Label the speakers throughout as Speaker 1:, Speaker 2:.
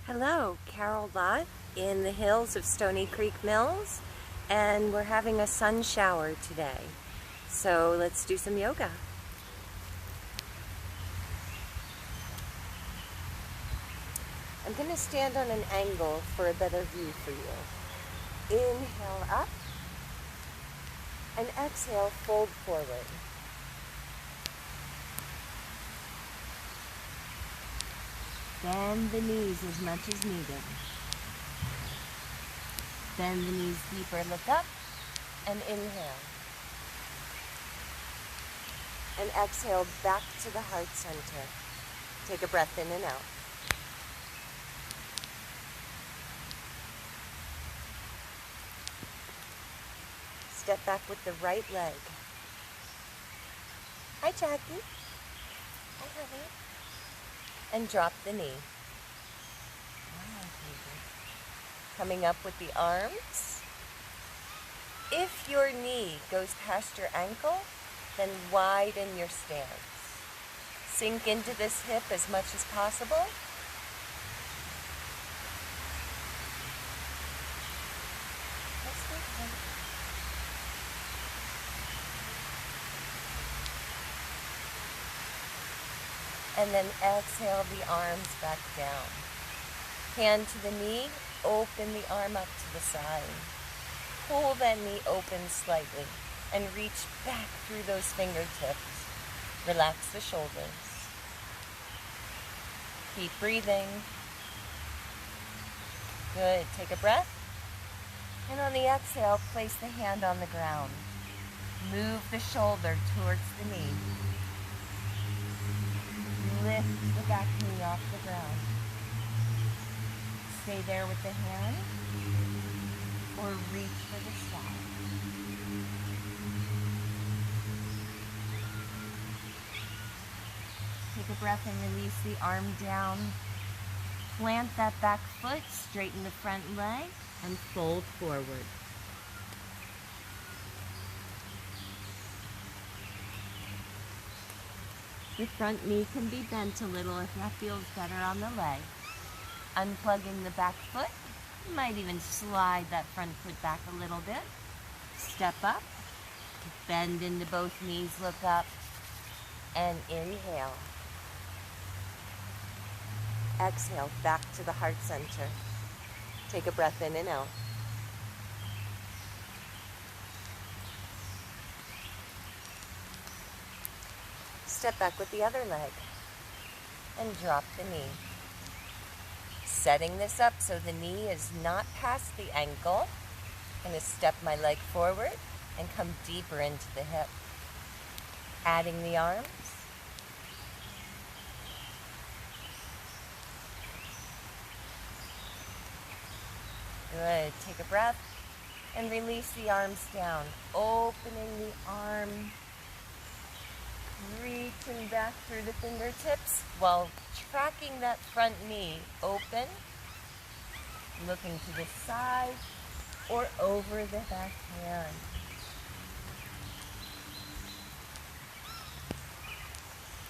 Speaker 1: Hello, Carol Lott in the hills of Stony Creek Mills, and we're having a sun shower today. So let's do some yoga. I'm going to stand on an angle for a better view for you. Inhale up and exhale, fold forward. Bend the knees as much as needed. Bend the knees deeper, look up, and inhale. And exhale back to the heart center. Take a breath in and out. Step back with the right leg. Hi, Jackie. Hi, honey. And drop the knee. Coming up with the arms. If your knee goes past your ankle, then widen your stance. Sink into this hip as much as possible. And then exhale the arms back down. Hand to the knee, open the arm up to the side. Pull that knee open slightly and reach back through those fingertips. Relax the shoulders. Keep breathing. Good. Take a breath. And on the exhale, place the hand on the ground. Move the shoulder towards the knee. Lift the back knee off the ground. Stay there with the hand or reach for the sky. Take a breath and release the arm down. Plant that back foot, straighten the front leg, and fold forward. The front knee can be bent a little if that feels better on the leg. Unplugging the back foot, you might even slide that front foot back a little bit. Step up, bend into both knees, look up, and inhale. Exhale, back to the heart center. Take a breath in and out. Step back with the other leg and drop the knee. Setting this up so the knee is not past the ankle. I'm going to step my leg forward and come deeper into the hip. Adding the arms. Good. Take a breath and release the arms down. Opening the arm. Reaching back through the fingertips while tracking that front knee open, looking to the side or over the back hand.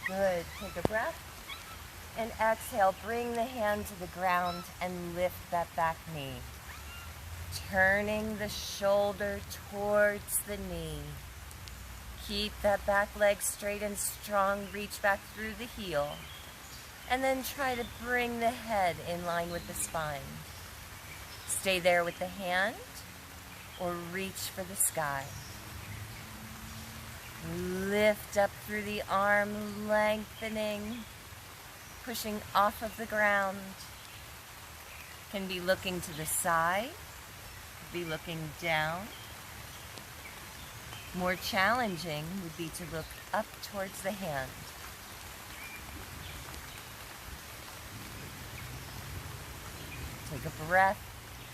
Speaker 1: Good. Take a breath and exhale. Bring the hand to the ground and lift that back knee. Turning the shoulder towards the knee. Keep that back leg straight and strong. Reach back through the heel. And then try to bring the head in line with the spine. Stay there with the hand or reach for the sky. Lift up through the arm, lengthening, pushing off of the ground. Can be looking to the side, be looking down. More challenging would be to look up towards the hand. Take a breath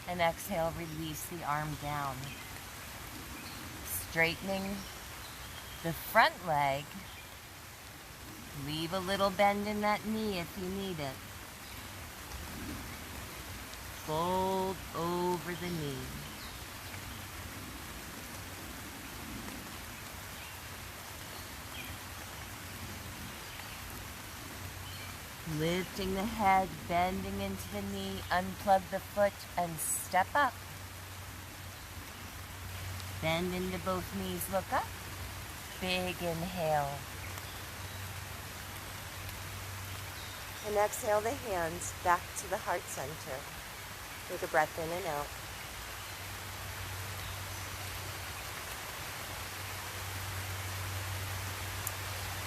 Speaker 1: and exhale, release the arm down. Straightening the front leg. Leave a little bend in that knee if you need it. Fold over the knee. Lifting the head, bending into the knee, unplug the foot and step up. Bend into both knees, look up. Big inhale. And exhale the hands back to the heart center. Take a breath in and out.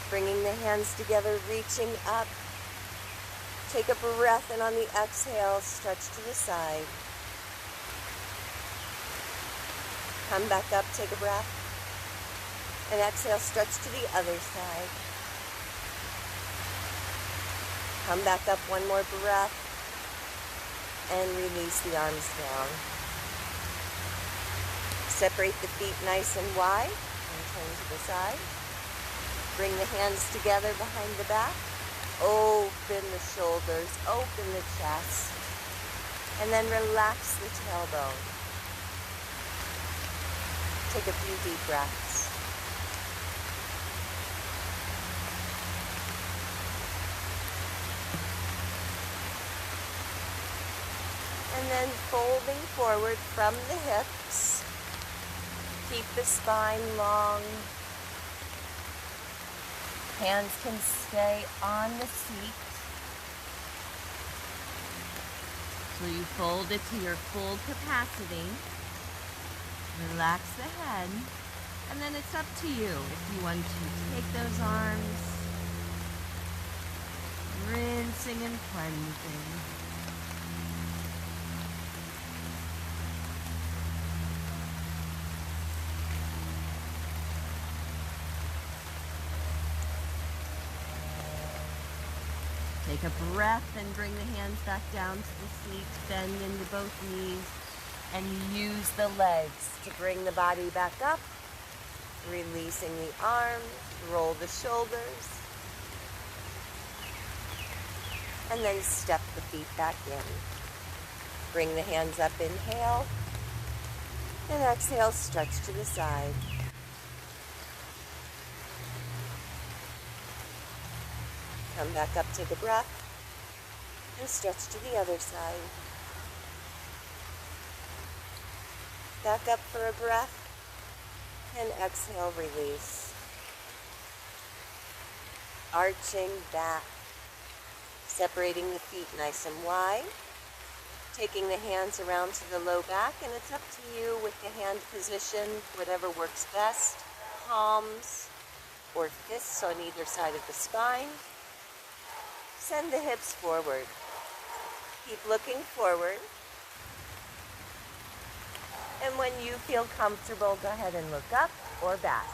Speaker 1: Bringing the hands together, reaching up. Take a breath, and on the exhale, stretch to the side. Come back up, take a breath. And exhale, stretch to the other side. Come back up, one more breath. And release the arms down. Separate the feet nice and wide and turn to the side. Bring the hands together behind the back. Open the shoulders, open the chest. And then relax the tailbone. Take a few deep breaths. And then folding forward from the hips. Keep the spine long. Hands can stay on the seat. So you fold it to your full capacity. Relax the head. And then it's up to you if you want to take those arms, rinsing and cleansing. Take a breath and bring the hands back down to the seat. Bend into both knees and use the legs to bring the body back up. Releasing the arms, roll the shoulders. And then step the feet back in. Bring the hands up, inhale. And exhale, stretch to the side. Come back up, take a breath, and stretch to the other side. Back up for a breath, and exhale, release. Arching back, separating the feet nice and wide, taking the hands around to the low back, and it's up to you with the hand position, whatever works best, palms or fists on either side of the spine. Send the hips forward. Keep looking forward. And when you feel comfortable, go ahead and look up or back.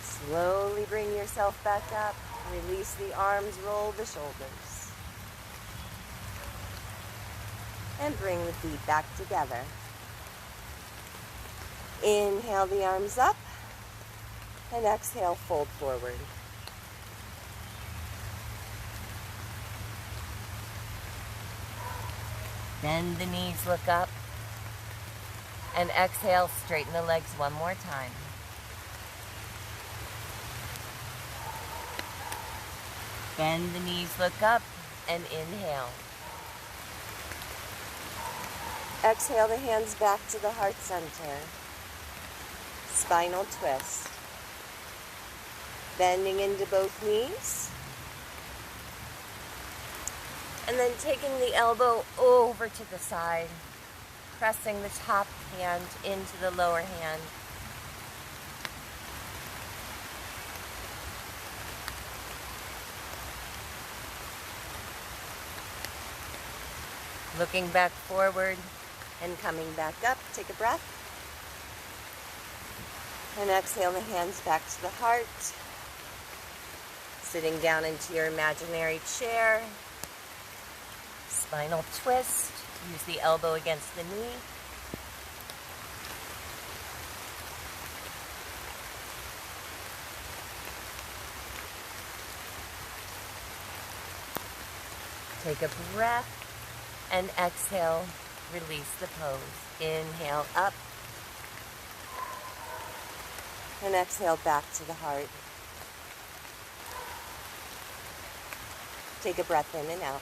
Speaker 1: Slowly bring yourself back up. Release the arms, roll the shoulders. And bring the feet back together. Inhale the arms up. And exhale, fold forward. Bend the knees, look up. And exhale, straighten the legs one more time. Bend the knees, look up, and inhale. Exhale the hands back to the heart center. Spinal twist. Bending into both knees. And then taking the elbow over to the side. Pressing the top hand into the lower hand. Looking back forward and coming back up. Take a breath. And exhale the hands back to the heart. Sitting down into your imaginary chair. Spinal twist. Use the elbow against the knee. Take a breath And exhale, release the pose. Inhale up. And exhale back to the heart. Take a breath in and out.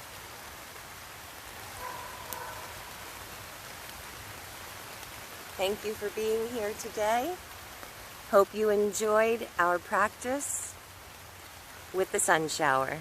Speaker 1: Thank you for being here today. Hope you enjoyed our practice with the sun shower.